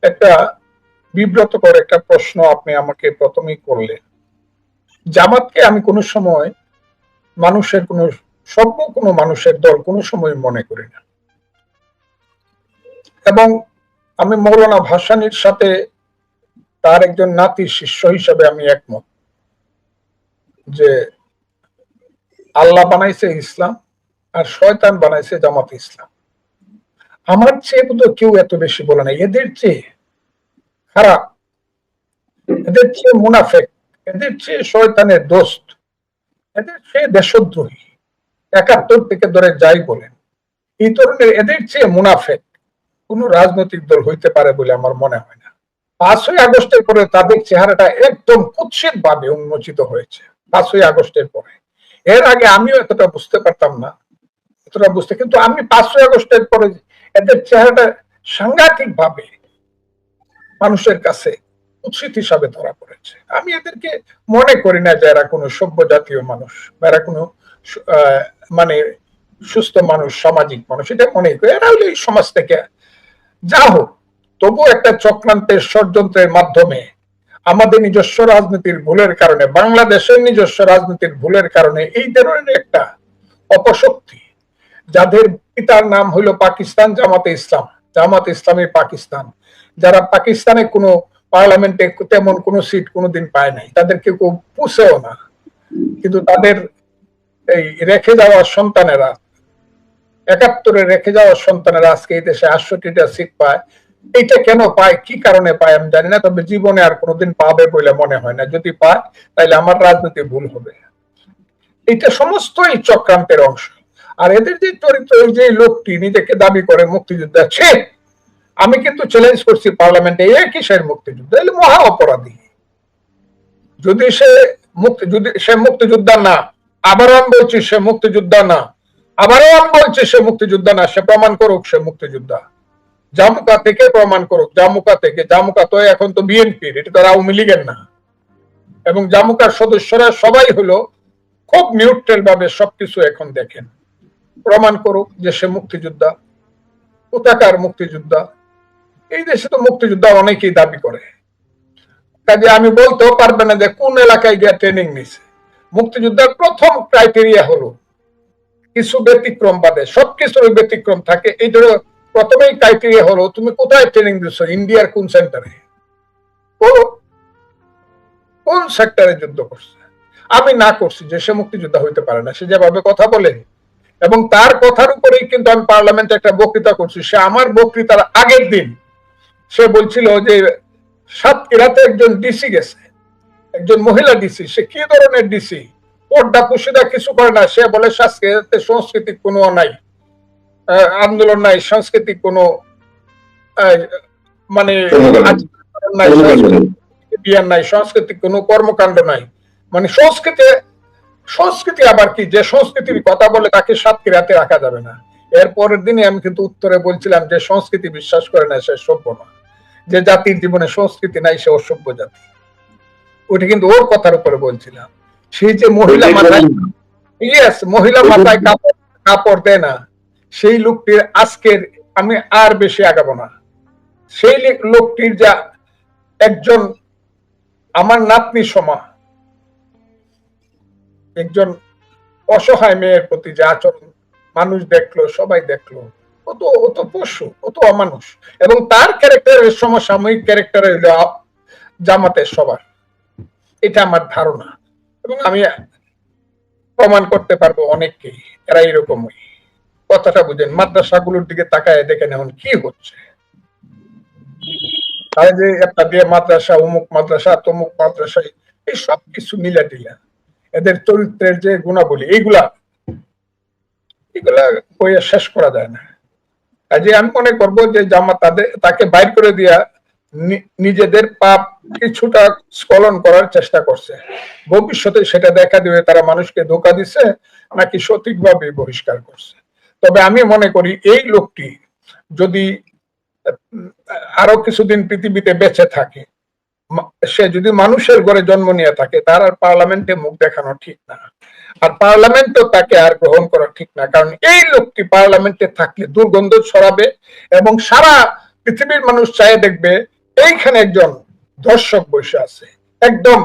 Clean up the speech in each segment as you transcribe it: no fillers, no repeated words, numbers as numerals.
একটা বিব্রতকর একটা প্রশ্ন আপনি আমাকে প্রথমেই করলেন। জামাতকে আমি কোনো সময় মানুষের কোনো মানুষের দল কোনো সময় মনে করি না, এবং আমি মৌলানা ভাসানীর সাথে তার একজন নাতি শিষ্য হিসাবে আমি একমত যে আল্লাহ বানাইছে ইসলাম আর শয়তান বানাইছে জামাত ইসলাম। আমার চেয়ে বোধহয় কেউ এত বেশি বলে না। এদের চেয়ে খারাপ, এদের চেয়ে মুনাফেক, এদের চেয়ে শয়তানের দোস্ত, এদের চেয়ে দেশদ্রোহী, ৭১ থেকে ধরে যাই বলেন, এই ধরনের এদের চেয়ে মুনাফেক কোন রাজনৈতিক দল হইতে পারে বলে আমার মনে হয় না। ৫ই আগস্টের পরে তাদের চেহারাটা একদম কুৎসিত ভাবে উন্মোচিত হয়েছে। ৫ই আগস্টের পরে, এর আগে আমিও এতটা বুঝতে পারতাম না, কিন্তু আমি ৫ই আগস্টের পরে এদের চেহারাটা সাংঘাতিক ভাবে মানুষের কাছে কুৎসিত হিসাবে ধরা পড়েছে। আমি এদেরকে মনে করি না যে এরা কোনো সভ্য জাতীয় মানুষ বা এরা কোনো মানে সুস্থ মানুষ, সামাজিক মানুষ, এটা মনে করি। এরা হলো এই সমাজ থেকে যা হোক, তবু একটা চক্রান্তের ষড়যন্ত্রের মাধ্যমে আমাদের নিজস্ব রাজনীতির ভুলের কারণে, বাংলাদেশের নিজস্ব রাজনীতির ভুলের কারণে এই ধরনের একটা অপশক্তি, যাদের পিতার নাম হইল পাকিস্তান জামাতে ইসলাম, জামাত ইসলামী পাকিস্তান, যারা পাকিস্তানে কোনো পার্লামেন্টে তেমন কোনো সিট কোনোদিন পায় নাই, তাদেরকে কেউ পুষেও না, কিন্তু তাদের এই রেখে যাওয়া সন্তানেরা, ৭১-এ রেখে যাওয়া সন্তানেরা আজকে এই দেশে ৬৮টা সিট পায়। এইটা কেন পায়, কি কারণে পায় আমি জানি না, তবে জীবনে আর কোনোদিন পাবে বলে মনে হয় না। যদি পায় তাহলে আমার রাজনীতি ভুল হবে। এটা সমস্তই চক্রান্তের অংশ। আর এদের যে চরিত্র, এই যে লোকটি নিজেকে দাবি করে মুক্তিযোদ্ধা, আমি কিন্তু চ্যালেঞ্জ করছি পার্লামেন্টে, এ কিসের মুক্তিযুদ্ধ, এলে মহা অপরাধী। যদি সে মুক্তিযোদ্ধা না, আবারও আমি বলছি সে মুক্তিযোদ্ধা না, আবারও আমি বলছি সে মুক্তিযোদ্ধা না, সে প্রমাণ করুক সে মুক্তিযোদ্ধা। জামুকা থেকে প্রমাণ করুক, জামুকা থেকে। জামুকা তো এখন তো বিএনপির, এটা তো আওয়ামী লীগের না। এবং জামুকার সদস্যরা সবাই হলো খুব নিউট্রাল ভাবে সবকিছু এখন দেখেন। প্রমাণ করুক যে সে মুক্তিযোদ্ধা, কোথাকার মুক্তিযোদ্ধা। এই দেশে তো মুক্তিযোদ্ধা অনেকেই দাবি করে, কাজে আমি বলতেও পারবে না যে কোন এলাকায় গিয়ে ট্রেনিং নিছে। মুক্তিযোদ্ধার প্রথম ক্রাইটেরিয়া হলো কিছু ব্যতিক্রম বাদে, সবকিছুর ব্যতিক্রম থাকে। এই ধরো প্রথমেই ক্রাইটেরিয়া হলো তুমি কোথায় ট্রেনিং দিচ্ছ, ইন্ডিয়ার কোন সেন্টারে, কোন সেক্টরে যুদ্ধ করছে। আমি না করছি যে সে মুক্তিযোদ্ধা হইতে পারে না, সে যেভাবে কথা বলে, এবং তার কথার উপরেই কিন্তু আমি পার্লামেন্টে একটা বক্তৃতা করছি। সে আমার বক্তৃতার আগের দিন সে বলছিল যে সাতক্ষীরাতে একজন ডিসি গেছে, একজন মহিলা ডিসি, সে কি ধরনের ডিসি, পর্দা কুশিদা কিছু করে না। সে বলে সাতক্ষীরাতে সাংস্কৃতিক কোনো নাই, আন্দোলন নাই, সাংস্কৃতিক কোনো মানে নাই, সাংস্কৃতিক কোনো কর্মকাণ্ড নাই। মানে সংস্কৃতি আবার কি, যে সংস্কৃতির কথা বলে তাকে সাতক্ষীরাতে রাখা যাবে না। এর পরের দিনে আমি কিন্তু উত্তরে বলছিলাম যে সংস্কৃতি বিশ্বাস করে না সে সভ্য না, যে জাতির জীবনে সংস্কৃতি নাই সে অসভ্য জাতি। ওইটা কিন্তু ওর কথার উপরে বলছিলাম। সেই যে মহিলা মাথায়, মহিলা মাথায় কাপড় দেয় না, সেই লোকটির আজকের আমি আর বেশি আগাবো না। সেই লোকটির যা একজন আমার নাতনি সমা, একজন অসহায় মেয়ের প্রতি যে আচরণ, মানুষ দেখলো, সবাই দেখলো, ও তো পশু, ও তো অমানুষ। এবং তার ক্যারেক্টারের সমসাময়িক ক্যারেক্টারের জামাতের সবার, এটা আমার ধারণা। এবং আমি প্রমাণ করতে পারবো অনেককেই এরা এরকমই। কথাটা বুঝেন, মাদ্রাসাগুলোর দিকে তাকায় দেখেন এখন কি হচ্ছে। তাই যে একটা দিয়ে মাদ্রাসা, অমুক মাদ্রাসা, তমুক মাদ্রাসা, এই সব কিছু মিলা টিলা, এদের চরিত্রের যে গুণাবলী, এগুলা কইয়া শেষ করা যায় না। কাজে আমি মনে করবো যে জামাত তাকে বাইর করে দিয়া নিজেদের পাপ কিছুটা স্খলন করার চেষ্টা করছে। ভবিষ্যতে সেটা দেখা দিবে তারা মানুষকে ধোঁকা দিচ্ছে নাকি সঠিকভাবে বহিষ্কার করছে। তবে আমি মনে করি এই লোকটি যদি আরো কিছুদিন পৃথিবীতে বেঁচে থাকে, সে যদি মানুষের ঘরে জন্ম নিয়ে থাকে, তার আর পার্লামেন্টে মুখ দেখানো ঠিক না, আর পার্লামেন্টও তাকে আর গ্রহণ করা ঠিক না। কারণ এই লোকটি পার্লামেন্টে থাকলে দুর্গন্ধ ছড়াবে এবং সারা পৃথিবীর মানুষ চায় দেখবে এইখানে একজন দর্শক বসে আছে, একদম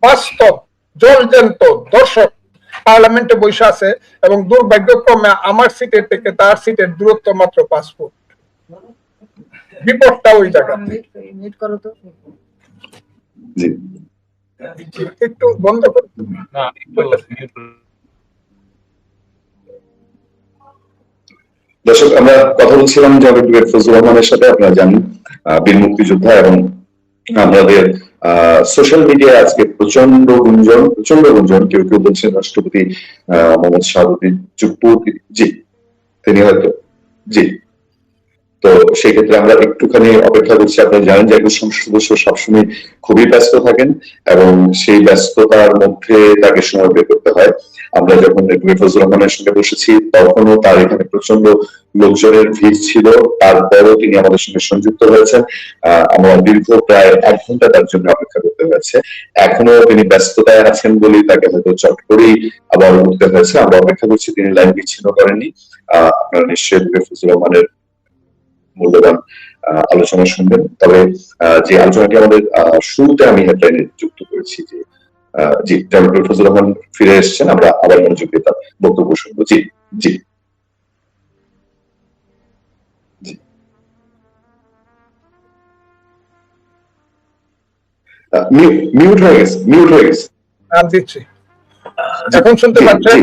বাস্তব জলজ্যান্ত দর্শক পার্লামেন্টে বসে আছে, এবং দুর্ভাগ্যক্রমে আমার সিটের থেকে তার সিটের দূরত্ব মাত্র 5 ফুট। বিপদটা ওই জায়গা। একটু বন্ধ করো। দর্শক, আমরা কথা বলছিলাম যে অ্যাডভোকেট ফজলুর রহমানের সাথে। আপনারা জানেন বীর মুক্তিযোদ্ধা, এবং আমাদের সোশ্যাল মিডিয়ায় আজকে প্রচন্ড গুঞ্জন। কেউ কেউ বলছেন রাষ্ট্রপতি মোহাম্মদ শাহাবুদ্দিন চুপ্পু, জি তিনি হয়তো, জি। তো সেই ক্ষেত্রে আমরা একটুখানি অপেক্ষা করছি। আপনারা জানেন যে একজন সংসদ সদস্য সবসময় খুবই ব্যস্ত থাকেন, এবং সেই ব্যস্ততার মধ্যে তাকে সময় বের করতে হয়। আমরা যখন ফজলুর রহমানের সঙ্গে বসেছি তখনও তার এখানে প্রচন্ড লোকজনের ভিড় ছিল, তারপরও তিনি আমাদের সঙ্গে সংযুক্ত হয়েছেন। আমরা দীর্ঘ প্রায় 1 ঘন্টা তার জন্য অপেক্ষা করতে হয়েছে। এখনো তিনি ব্যস্ততায় আছেন বলেই তাকে হয়তো চট করেই আবার উঠতে হয়েছে। আমরা অপেক্ষা করছি, তিনি লাইন বিচ্ছিন্ন করেননি। আপনারা নিশ্চয়ই ফজলুর রহমানের মূল্যবান আলোচনা শুনবেন। তবে যে আলোচনাটি আমাদের শুরুতে আমি হেডলাইনে যুক্ত করেছি যে জি ডক্টর ফজলুর রহমান ফিরে এসেছেন, আমরা আবার মনোযোগ দিয়ে তার বক্তব্য শুনবো। জি জি মিউট হয়ে গেছে। আমি দিচ্ছি, এখন শুনতে পাচ্ছেন?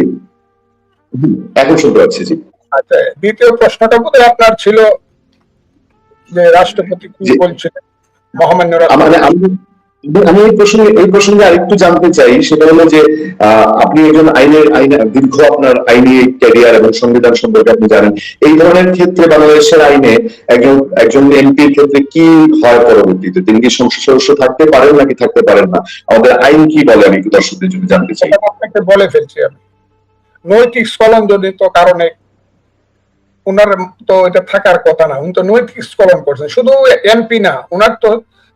এখন শুনতে পাচ্ছি, জি। আচ্ছা, দ্বিতীয় প্রশ্নটা বোধহয় আপনার ছিল যে রাষ্ট্রপতি কি বলছিলেন, মহামান্য আমি এই প্রসঙ্গে আরেকটু জানতে চাই। সেটা হলো যে আপনি একজন দীর্ঘ আপনার আইনি ক্যারিয়ার এবং সংবিধান সম্পর্কে আপনি জানেন। এই ধরনের ক্ষেত্রে বাংলাদেশের আইনে একজন এমপির ক্ষেত্রে কি হয় পরবর্তীতে? তিনি কি সংসদ সদস্য থাকতে পারেন নাকি থাকতে পারেন না? আমাদের আইন কি বলে আমি একটু দর্শকদের জন্য জানতে চাই। আপনাকে বলে ফেলছি আমি, নৈতিক স্খলন জনিত কারণে উনার তো এটা থাকার কথা না, উনি তো নৈতিক স্খলন করছেন। শুধু এমপি না, উনার তো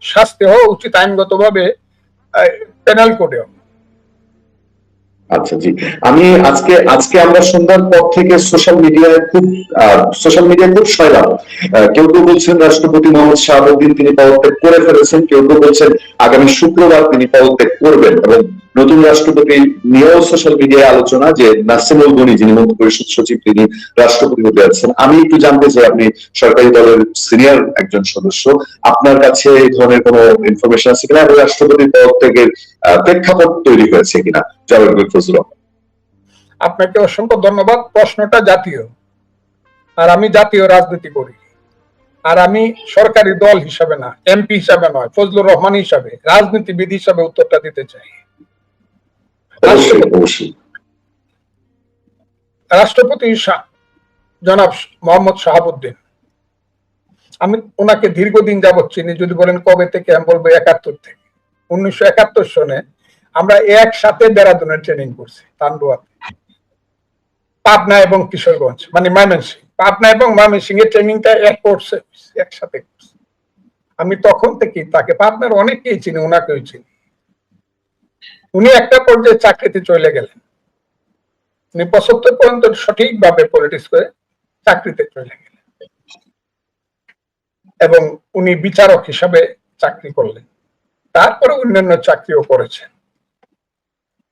শাস্তি হওয়া উচিত আইনগতভাবে, পেনাল কোডেও। আচ্ছা, জি। আমি আজকে আমরা সন্ধ্যার পর থেকে সোশ্যাল মিডিয়ায় খুব সয়লাব। কেউ কেউ বলছেন রাষ্ট্রপতি মোহাম্মদ শাহাবুদ্দিন তিনি পদত্যাগ করে ফেলেছেন, কেউ কেউ বলছেন আগামী শুক্রবার তিনি পদত্যাগ করবেন, এবং নতুন রাষ্ট্রপতি নিয়েও সোশ্যাল মিডিয়ায় আলোচনা যে নাসিমুল গনি যিনি মন্ত্রী পরিষদ সচিব তিনি রাষ্ট্রপতি হতে যাচ্ছেন। আমি একটু জানতে চাই, আপনি সরকারি দলের সিনিয়র একজন সদস্য, আপনার কাছে এই ধরনের কোনো ইনফরমেশন আছে কিনা, এবং রাষ্ট্রপতির পদত্যাগের প্রেক্ষাপট তৈরি হয়েছে কিনা? আপনাকে অসংখ্য ধন্যবাদ। প্রশ্নটা জাতীয়, আর আমি জাতীয় রাজনীতি করি, আর আমি সরকারি দল হিসাবে না, এমপি হিসাবে নয়, ফজলুর রহমান হিসাবে, রাজনীতিবিদ হিসাবে উত্তরটা দিতে চাই। রাষ্ট্রপতি জনাব মোহাম্মদ শাহাবুদ্দিন, আমি ওনাকে দীর্ঘদিন যাবৎ চিনি। যদি বলেন কবে থেকে, আমি বলবো 71 থেকে। 1971 সনে আমরা একসাথে দেরাদুনের ট্রেনিং করছি, তান্ডুয়াতে, পাবনা এবং কিশোরগঞ্জ, মানে ময়মনসিংহ। পাবনা এবং ময়মনসিংহ এর ট্রেনিংটা একসাথে করছি। আমি তখন থেকে তাকে, পাবনার অনেকেই চিনি, ওনাকেও চিনি। উনি একটা পর্যায়ে চাকরিতে চলে গেলেন, উনি 75 পর্যন্ত সঠিকভাবে পলিটিক্স করে চাকরিতে চলে গেলেন, এবং উনি বিচারক হিসাবে চাকরি করলেন। তারপরে অন্যান্য চাকরিও করেছেন।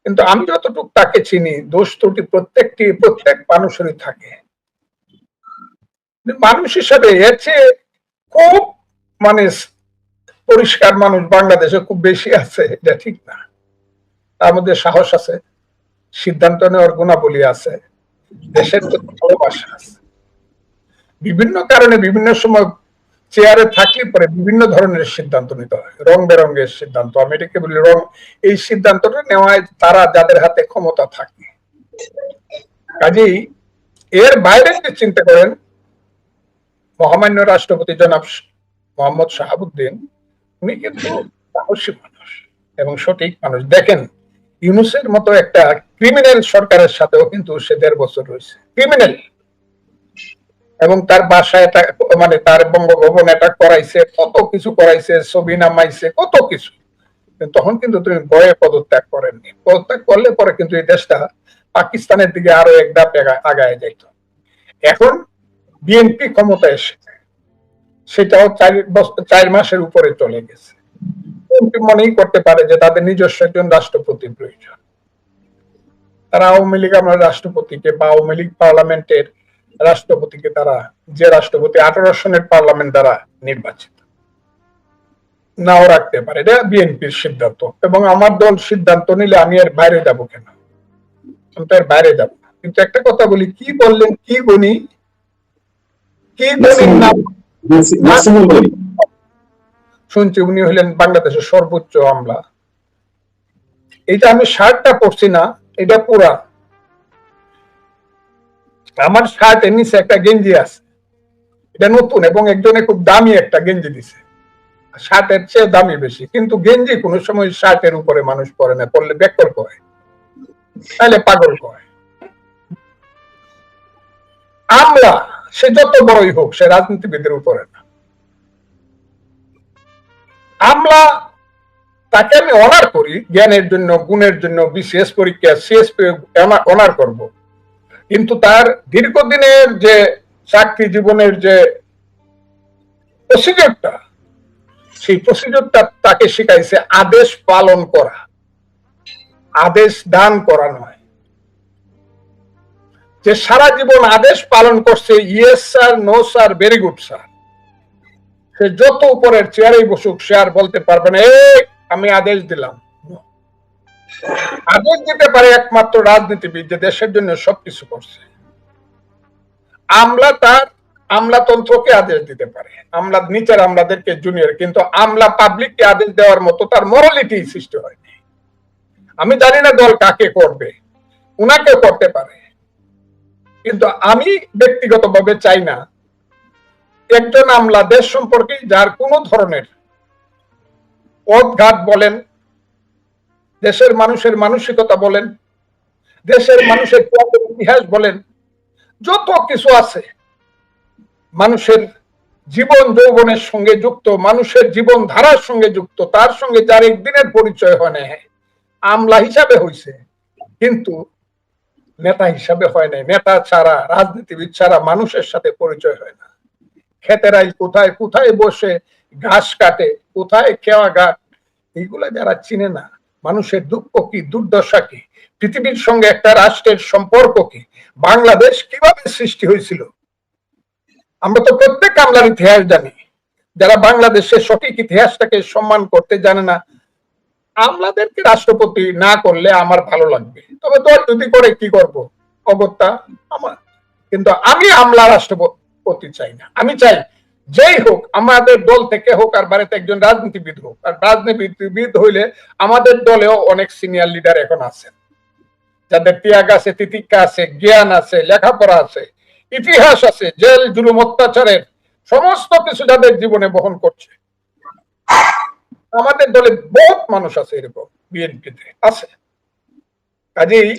কিন্তু আমি যতটুকু তাকে চিনি, দোষ ত্রুটি প্রত্যেক মানুষেরই থাকে। মানুষ হিসাবে এর চেয়ে খুব মানে পরিষ্কার মানুষ বাংলাদেশে খুব বেশি আছে, এটা ঠিক না। তার মধ্যে সাহস আছে, সিদ্ধান্ত নেওয়ার গুণাবলী আছে, দেশের প্রতি ভালোবাসা আছে। বিভিন্ন কারণে বিভিন্ন সময় চেয়ারে থাকলে পরে বিভিন্ন ধরনের সিদ্ধান্ত নিতে হয়, রং বেরঙের সিদ্ধান্ত। আমি এটাকে বলি রং। এই সিদ্ধান্তটা নেওয়ায় তারা যাদের হাতে ক্ষমতা থাকে। কাজেই এর বাইরে যে চিন্তা করেন, মহামান্য রাষ্ট্রপতি জনাব মোহাম্মদ শাহাবুদ্দিন, উনি কিন্তু সাহসী মানুষ এবং সঠিক মানুষ। দেখেন, ইউনূসের মতো একটা ক্রিমিনাল সরকারের সাথেও কিন্তু সে 1.5 বছর রয়েছে, ক্রিমিনাল, এবং তার বাসায় এটা মানে তার বঙ্গভবন এটা করাইছে, কত কিছু করাইছে, ছবি নামাইছে, কত কিছু। তখন কিন্তু তুমি ভয়ে পদত্যাগ করেননি। পদত্যাগ করলে পরে কিন্তু এই দেশটা পাকিস্তানের দিকে আরো এক ধাপ আগায় যাইত। এখন বিএনপি ক্ষমতায় এসেছে, সেটাও 4 মাসের উপরে চলে গেছে। মনেই করতে পারে যে তাদের নিজস্ব একজন রাষ্ট্রপতি প্রয়োজন। তারা আওয়ামী লীগ আমরা রাষ্ট্রপতিকে বা আওয়ামী লীগ পার্লামেন্টের রাষ্ট্রপতিকে তারা যে রাষ্ট্রপতি 18 সনের পার্লামেন্ট দ্বারা নির্বাচিত নাও রাখতে পারে, এটা বিএনপির সিদ্ধান্ত। এবং আমার দল সিদ্ধান্ত নিলে আমি এর বাইরে যাব কেন? আমি তো এর বাইরে যাব না। কিন্তু একটা কথা বলি, কি বললেন, কি গণি না শুনছি উনি হলেন বাংলাদেশের সর্বোচ্চ আমলা। এটা আমি শার্টটা পরছি না, এটা পুরা আমার শার্টের নিচে একটা গেঞ্জি আছে, এটা নতুন, এবং একজনে খুব দামি একটা গেঞ্জি দিছে, শার্টের চেয়ে দামি বেশি। কিন্তু গেঞ্জি কোনো সময় শার্টের উপরে মানুষ পরে না, পরলে বেকল করে, তাহলে পাগল করে। আমলা সে যত বড়ই হোক, সে রাজনীতিবিদের উপরে না। আমলা তাকে আমি অনার করি জ্ঞানের জন্য, গুণের জন্য, বিসিএস পরীক্ষা সিএসপি অনার করব, কিন্তু তার দীর্ঘদিনের যে চাকরি জীবনের যে প্রসিডিউরটা, সেই প্রসিডিউরটা তাকে শিখাইছে আদেশ পালন করা, আদেশ দান করা নয়। যে সারা জীবন আদেশ পালন করছে, yes sir, no sir, very good sir, সে যত উপরের চেয়ারেই বসুক, সে আর বলতে পারবে না এই আমি আদেশ দিলাম। আদেশ দিতে পারে একমাত্র রাজনীতিবিদ, যে দেশের জন্য সবকিছু করছে। আমলা তার আমলাতন্ত্রকে আদেশ দিতে পারে, আমলা নিচের আমলাদেরকে জুনিয়র, কিন্তু আমলা পাবলিককে আদেশ দেওয়ার মতো তার মরালিটি সৃষ্টি হয়নি। আমি জানি না দল কাকে করবে, উনাকে করতে পারে, কিন্তু আমি ব্যক্তিগতভাবে চাই না একজন আমলা দেশ সম্পর্কে যার কোনো ধরনের পথঘাট বলেন, দেশের মানুষের মানসিকতা বলেন, দেশের মানুষের ইতিহাস বলেন, যত কিছু আছে মানুষের জীবন যৌবনের সঙ্গে যুক্ত, মানুষের জীবন ধারার সঙ্গে যুক্ত, তার সঙ্গে যার একদিনের পরিচয় হয় না, আমলা হিসাবে হয়েছে, কিন্তু নেতা হিসাবে হয় নাই। নেতা ছাড়া, রাজনীতিবিদ ছাড়া মানুষের সাথে পরিচয় হয় না। খেতেরাই কোথায় কোথায় বসে ঘাস কাটে, কোথায় কেওয়া ঘাট, এইগুলা যারা চিনে না, মানুষের দুঃখ কি, দুর্দশা কি, পৃথিবীর সঙ্গে একটা রাষ্ট্রের সম্পর্ক কি, বাংলাদেশ কিভাবে সৃষ্টি হয়েছিল, আমরা তো প্রত্যেক আমলার ইতিহাস জানি। যারা বাংলাদেশের সঠিক ইতিহাসটাকে সম্মান করতে জানে না, আমলাদেরকে রাষ্ট্রপতি না করলে আমার ভালো লাগবে, তবে দল যদি করে কি করব, অগত্যা আমার। কিন্তু আমি আমলা রাষ্ট্রপতি চাই না। আমি চাই যেই হোক, আমাদের দল থেকে হোক আর বাড়িতে একজন রাজনীতিবিদ হোক। আর রাজনীতিবিদ হইলে আমাদের দলেও অনেক সিনিয়র লিডার এখন আছেন, যাদের ত্যাগ আছে, তিতিক্ষা আছে, জ্ঞান আছে, লেখাপড়া আছে, ইতিহাস আছে, জেল জুলুম অত্যাচারের সমস্ত কিছু যাদের জীবনে বহন করছে। আমাদের দলে বহুত মানুষ আছে এরকম, বিএনপিতে আছে। কাজেই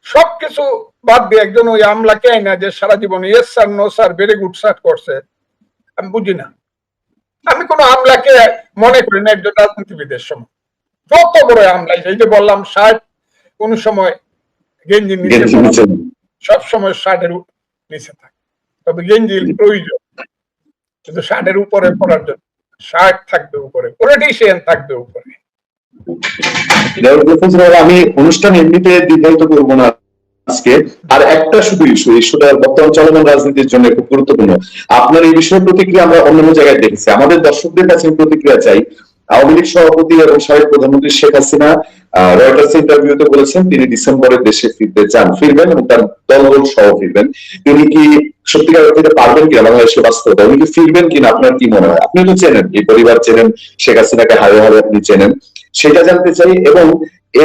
সবকিছু বাদ দিয়ে একজন ওই আমলাকে আইনা যে সারা জীবন yes sir, no sir, very good sir করছে, আমি বুঝি না। আমি কোন আমলাকে মনে করি না একজন রাজনীতিবিদের সময়। যত বড় আমলা, এই যে বললাম শার্ট কোন সময় গেঞ্জি নিচে, সব সময় শার্টের নিচে থাকে, তবে গেঞ্জির প্রয়োজন, কিন্তু শার্টের উপরে পরার জন্য শার্ট থাকবে উপরে, পলিটিশিয়ান থাকবে উপরে। আমি অনুষ্ঠান এমনিতে দীর্ঘায়িত করবো না আজকে। আর একটা শুধু ইস্যুটা বর্তমান চলমান রাজনীতির জন্য খুব গুরুত্বপূর্ণ। আপনার এই বিষয়ে প্রতিক্রিয়া আমরা অন্যান্য জায়গায় দেখেছি। আমাদের দর্শকদের কাছে প্রতিক্রিয়া চাই। আওয়ামী লীগ সভাপতি এবং সাবেক প্রধানমন্ত্রী শেখ হাসিনা রয়টার্স ইন্টারভিউতে বলেছেন তিনি ডিসেম্বরে দেশে ফিরতে চান, ফিরবেন এবং তার দলবল সহ ফিরবেন। তিনি কি সত্যিকার অর্থে পারবেন কিনা বাংলাদেশে বাস্তবতা, উনি কি ফিরবেন কিনা আপনার কি মনে হয়? আপনি তো চেনেন, এই পরিবার চেনেন, শেখ হাসিনাকে হারে হারে আপনি চেনেন, সেটা জানতে চাই। এবং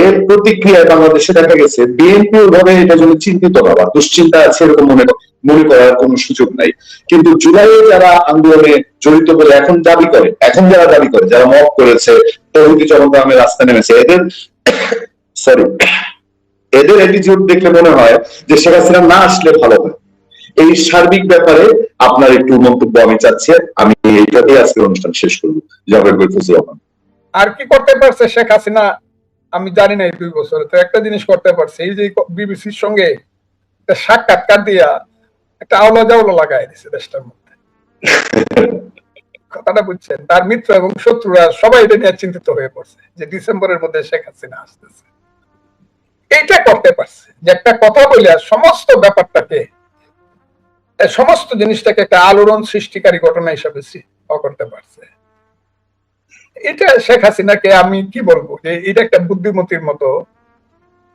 এর প্রতিক্রিয়ায় বাংলাদেশে দেখা গেছে বিএনপি ওইভাবে এটা জন্য চিন্তিত না বা দুশ্চিন্তা আছে এরকম মনে করার কোন সুযোগ নাই। কিন্তু জুলাইয়ে যারা আন্দোলনে জড়িত বলে এখন যারা দাবি করে, যারা মত করেছে, তৌহিদি চরমগ্রামে রাস্তা নেমেছে, এদের অ্যাটিটিউড দেখলে মনে হয় যে শেখ হাসিনা না আসলে ভালো হয়। এই সার্বিক ব্যাপারে আপনার একটু মন্তব্য আমি চাচ্ছি। আমি এইটাতেই আজকের অনুষ্ঠান শেষ করবো। আর কি করতে পারছে শেখ হাসিনা আমি জানি না। এই 2 বছরে তো একটা জিনিস করতে পারছে, এই যে বিবিসির সঙ্গে একটা সাক্ষাৎকার দিয়া একটা আওলা জাওলা লাগাই দিছে দেশটার মধ্যে। কথাটা বুঝছেন? তার মিত্র এবং শত্রুরা সবাই এটা নিয়ে চিন্তিত হয়ে পড়ছে যে ডিসেম্বরের মধ্যে শেখ হাসিনা আসতেছে। এইটা করতে পারছে যে একটা কথা বলে সমস্ত ব্যাপারটাকে, সমস্ত জিনিসটাকে একটা আলোড়ন সৃষ্টিকারী ঘটনা হিসাবে করতে পারছে। এটা শেখ হাসিনাকে আমি কি বলবো যে এটা একটা বুদ্ধিমতির মতো,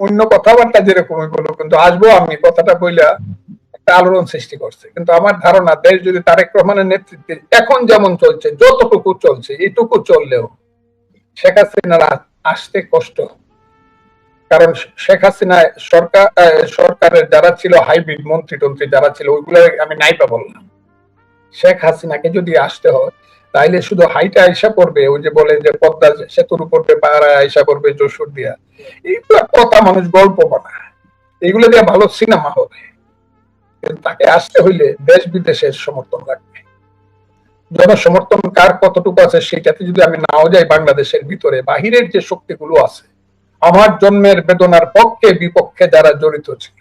অন্য কথাবার্তা যেরকমই বলো, কিন্তু আসবো আমি কথাটা বইলা একটা আলোড়ন সৃষ্টি করছে। কিন্তু আমার ধারণা দেশ যদি তারেক রহমানের নেতৃত্বে এখন যেমন চলছে, যতটুকু চলছে, এটুকু চললেও শেখ হাসিনার আসতে কষ্ট। কারণ শেখ হাসিনা সরকারের যারা ছিল হাইব্রিড মন্ত্রী টন্ত্রী যারা ছিল ওইগুলো আমি নাইবা বললাম। শেখ হাসিনাকে যদি আসতে হয় তাইলে শুধু হাইটা আইসা পড়বে, ওই যে বলে যে পদ্মা সেতুর উপর পাড়ায় আইসা পড়বে যশোর দিয়া, এইগুলো কথা মানুষ গল্প বানায়, এইগুলো দিয়ে ভালো সিনেমা হবে। তাকে আসতে হইলে দেশ বিদেশের সমর্থন লাগবে। জনসমর্থন কার কতটুকু আছে সেটাতে যদি আমি নাও যাই, বাংলাদেশের ভিতরে বাহিরের যে শক্তিগুলো আছে, আমার জন্মের বেদনার পক্ষে বিপক্ষে যারা জড়িত ছিল,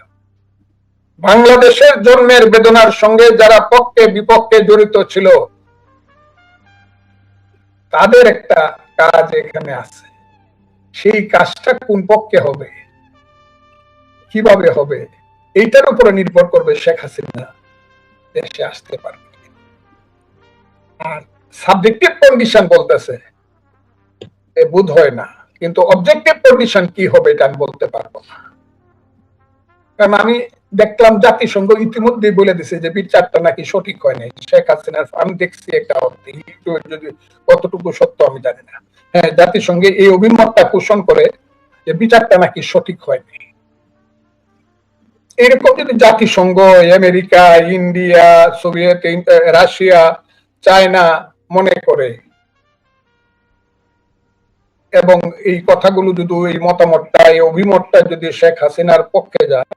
বাংলাদেশের জন্মের বেদনার সঙ্গে যারা পক্ষে বিপক্ষে জড়িত ছিল, তাদের একটা কাজ এখানে আছে। সেই কাজটা কোন পক্ষে হবে, কিভাবে হবে, এইটার উপরে নির্ভর করবে শেখ হাসিনা দেশে আসতে পারবে। আর সাবজেক্টিভ কন্ডিশন বলতেছে বোধ হয় না, কিন্তু অবজেক্টিভ কন্ডিশন কি হবে এটা আমি বলতে পারবো না। কারণ আমি দেখলাম জাতিসংঘ ইতিমধ্যে বলে দিছে যে বিচারটা নাকি সঠিক হয় নাই শেখ হাসিনার। আমি দেখছি একটা যদি কতটুকু সত্য আমি জানি না। হ্যাঁ, জাতিসংঘে এই অভিমতটা পোষণ করে যে বিচারটা নাকি সঠিক হয়নি। এরকম যদি জাতিসংঘ, America, India, Soviet, Russia, China মনে করে, এবং এই কথাগুলো যদি, এই মতামতটা, এই অভিমতটা যদি শেখ হাসিনার পক্ষে যায়,